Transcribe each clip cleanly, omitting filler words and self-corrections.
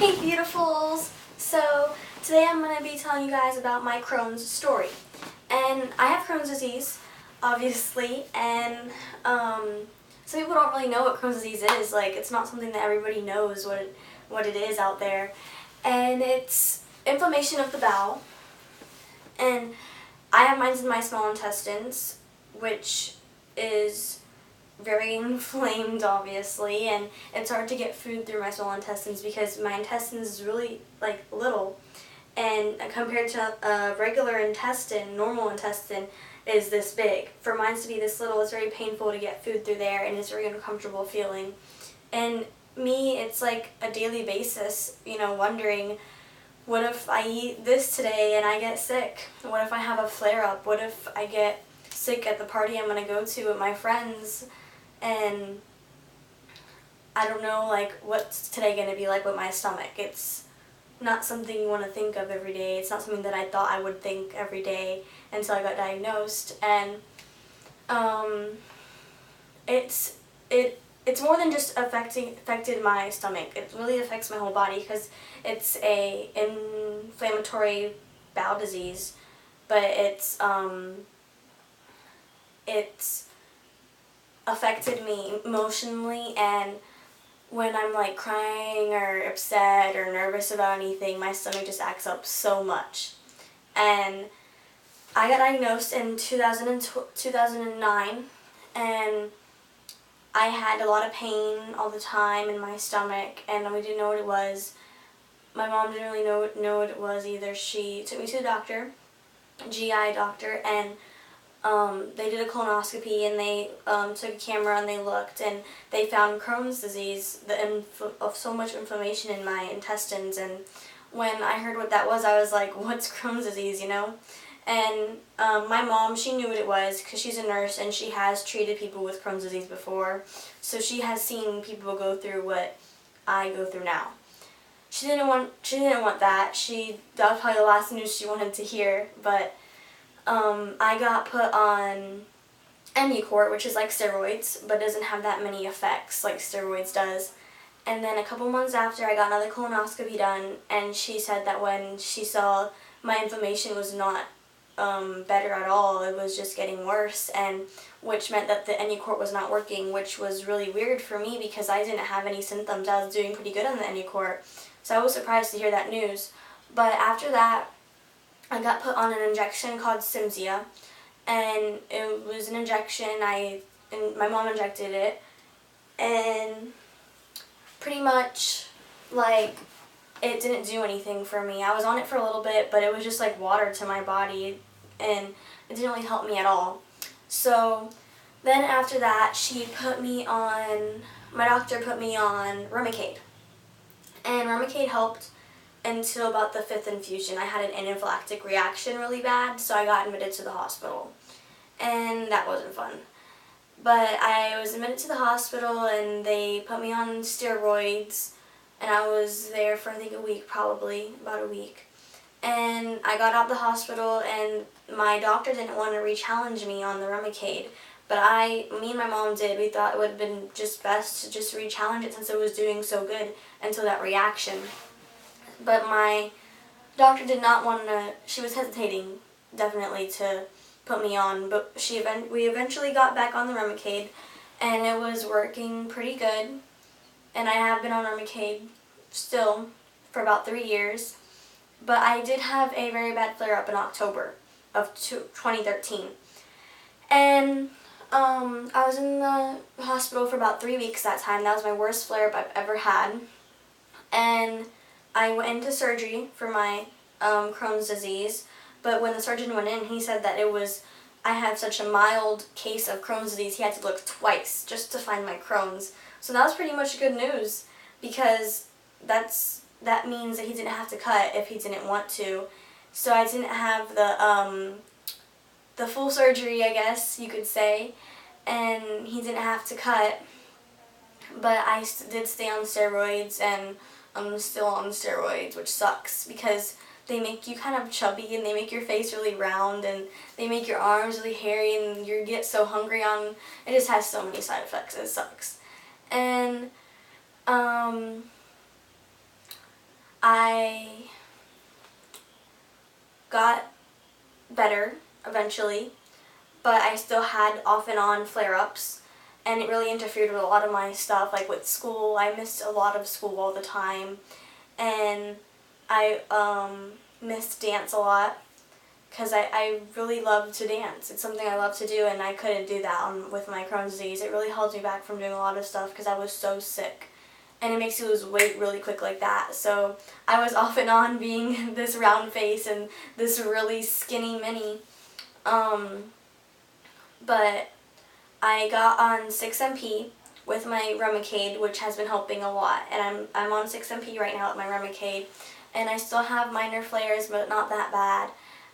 Hey beautifuls! So today I'm going to be telling you guys about my Crohn's story. And I have Crohn's disease, obviously, and some people don't really know what Crohn's disease is. Like, it's not something that everybody knows what it is out there. And it's inflammation of the bowel. And I have mine in my small intestines, which is very inflamed, obviously, and it's hard to get food through my small intestines because my intestines is really little, and compared to a regular intestine, normal intestine is this big. For mine to be this little, it's very painful to get food through there, and it's a very uncomfortable feeling. And me, it's like a daily basis, wondering, what if I eat this today and I get sick? What if I have a flare-up? What if I get sick at the party I'm going to go to with my friends? And I don't know, what's today going to be like with my stomach. It's not something you want to think of every day. It's not something that I thought I would think every day until I got diagnosed. And it's more than just affected my stomach. It really affects my whole body because it's a inflammatory bowel disease, but it's affected me emotionally, and when I'm crying or upset or nervous about anything, my stomach just acts up so much. And I got diagnosed in 2009, and I had a lot of pain all the time in my stomach, and we didn't know what it was. My mom didn't really know what it was either. She took me to the doctor, GI doctor, and they did a colonoscopy, and they took a camera and they looked, and they found Crohn's disease, of so much inflammation in my intestines. And when I heard what that was, I was like, what's Crohn's disease, And my mom, she knew what it was because she's a nurse and she has treated people with Crohn's disease before. So she has seen people go through what I go through now. She didn't want that. That was probably the last news she wanted to hear, but I got put on Emmucort, which is like steroids, but doesn't have that many effects like steroids does. And then a couple months after, I got another colonoscopy done, and she said that when she saw my inflammation was not better at all, it was just getting worse, and which meant that the Emmucort was not working, which was really weird for me because I didn't have any symptoms. I was doing pretty good on the Emmucort, so I was surprised to hear that news. But after that, I got put on an injection called Cimzia, and it was an injection, and my mom injected it, and pretty much, it didn't do anything for me. I was on it for a little bit, but it was just like water to my body, and it didn't really help me at all. So then after that, my doctor put me on Remicade, and Remicade helped until about the 5th infusion. I had an anaphylactic reaction really bad, so I got admitted to the hospital, and that wasn't fun. But I was admitted to the hospital, and they put me on steroids, and I was there for I think a week, probably about a week. And I got out of the hospital, and my doctor didn't want to re-challenge me on the Remicade, but me and my mom did. We thought it would have been just best to just re-challenge it since it was doing so good until that reaction. But my doctor did not want to. She was hesitating, definitely, to put me on. But we eventually got back on the Remicade, and it was working pretty good. And I have been on Remicade still for about 3 years. But I did have a very bad flare-up in October of 2013. And I was in the hospital for about 3 weeks that time. That was my worst flare-up I've ever had. And I went into surgery for my Crohn's disease, but when the surgeon went in, he said that I have such a mild case of Crohn's disease, he had to look twice just to find my Crohn's. So that was pretty much good news, because that means that he didn't have to cut if he didn't want to. So I didn't have the full surgery, I guess you could say, and he didn't have to cut, but I did stay on steroids, and I'm still on steroids, which sucks because they make you kind of chubby, and they make your face really round, and they make your arms really hairy, and you get so hungry it just has so many side effects. It sucks. And I got better eventually, but I still had off and on flare-ups, and it really interfered with a lot of my stuff, like with school. I missed a lot of school all the time, and I missed dance a lot because I really love to dance. It's something I love to do, and I couldn't do that with my Crohn's disease. It really held me back from doing a lot of stuff because I was so sick. And it makes you lose weight really quick like that. So I was off and on being this round face and this really skinny mini. But I got on 6MP with my Remicade, which has been helping a lot. And I'm on 6MP right now with my Remicade. And I still have minor flares, but not that bad.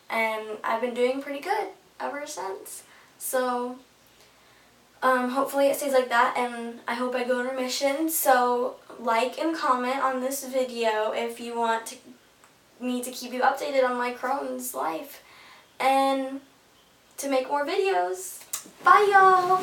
And I've been doing pretty good ever since. So hopefully it stays like that, and I hope I go in remission. So like and comment on this video if you want me to keep you updated on my Crohn's life and to make more videos. Bye y'all!